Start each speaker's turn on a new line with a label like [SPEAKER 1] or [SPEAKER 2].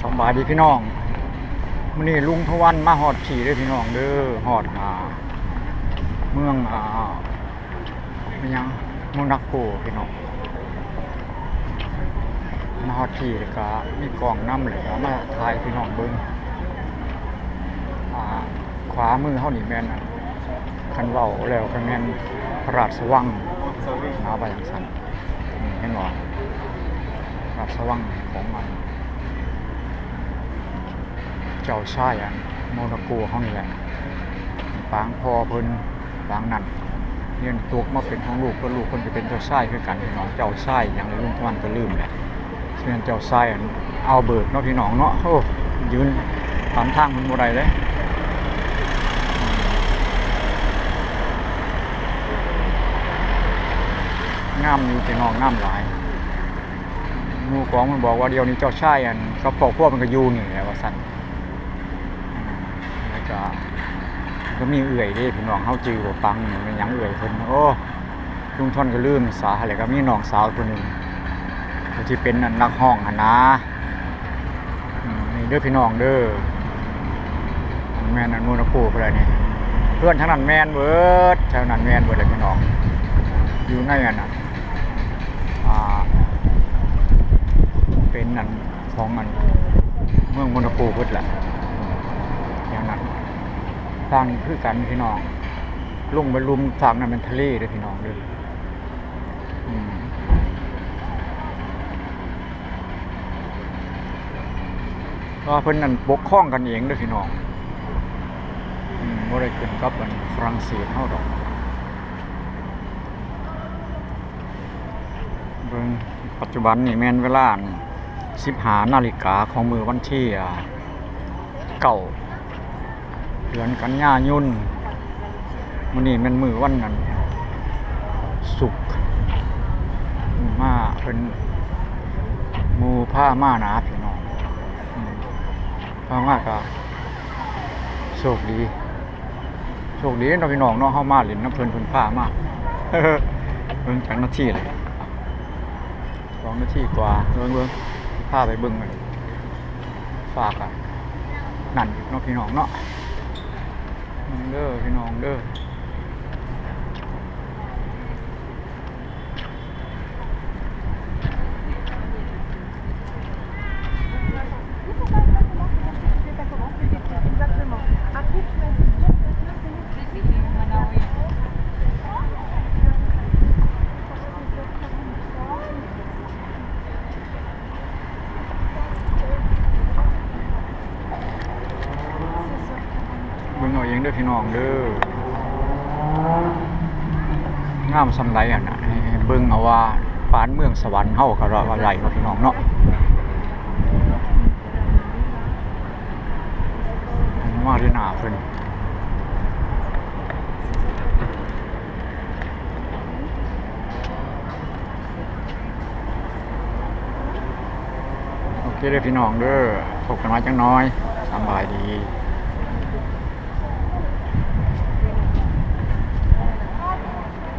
[SPEAKER 1] สบายดีพี่น้องมื้อนี้ลุงทวันมาฮอดขี่เด้อพี่น้องเด้อฮอดเมืองเป็นยังเมืองนักโกพี่น้องมาฮอดขี่แล้วก็มีกองน้ำเลยมาถ่ายพี่น้องเบิ่งขวามือเฮานี่แม่นคันเว้าแล้วก็แม่นพระราชวังมาไปจังซั่นเห็นบ่พระราชวังของมันเจ้าชายโมนาโกเขานี่แหละปางพอเพิ่นปางนั่นเรียนตกมาเป็นของลูกก็ลูกคนจะเป็นเจ้าชายคือกันพี่น้องเจ้าชายอย่างลุงทวันก็ลืมแหละเรียนเจ้าชายเอาเบิดเนาะพี่น้องเนาะโอ้ยืนตามทางมันบ่ได้เลยงามอยู่พี่น้องงามหลายหมู่ของมันบอกว่าเดี๋ยวนี้เจ้าชายกับครอบครัวมันก็อยู่นี่แหละว่าซั่นก็มีเอื่อยเด้พี่น้องเฮาจือบ่ฟังมันหยังเอื่อยเพิ่นโอ้ลุงทนก็ลืมสาแล้วก็มีน้องสาวคนนึงที่เป็นนักร้องนะนี่เด้อพี่น้องเด้อแม่นโมนาโกพุ่นล่ะนี่เพื่อนทั้งนั้นแม่นเบิดแถวนั้นแม่นเบิดเลยพี่น้องอยู่ในเป็นนั่นของเมืองโมนาโกเบิดล่ะอย่างนั้นทางนี้คือกันพี่น้องลงไปลุมฝั่งนั้นเป็นทะเลเด้อพี่น้องเด้อก็เพิ่นนั่นปกครองกันเองเด้อพี่น้องบ่ได้ขึ้นกับฝรั่งเศสเฮาดอกเบิ่งปัจจุบันนี่แม่นเวลา 15 นาฬิกาของมื้อวันที่9เดือนกันยายนมื้อนี้แม่นมื้อวันนั้นศุกร์มาเพิ่นหมู่พามานะพี่น้องพามาก็โชคดีเนาะพี่น้องเนาะเฮามาเล่นน้ำเพิ่นพามาเบิ่งจักนาทีเลย2 นาทีกว่าเบิ่งพาไปเบิ่งกันฝากนั่นเนาะพี่น้องเนาะเด้อพี่น้องเด้อเบิ่งเอาเองเด้อพี่น้องเด้องามซำใดเบิ่งเอาว่าปานเมืองสวรรค์เฮาก็ว่าไหลเนาะพี่น้องเนาะมาที่หน้าเพิ่นโอเคเด้อพี่น้องเด้อพบกันมาจังน้อยสบายดี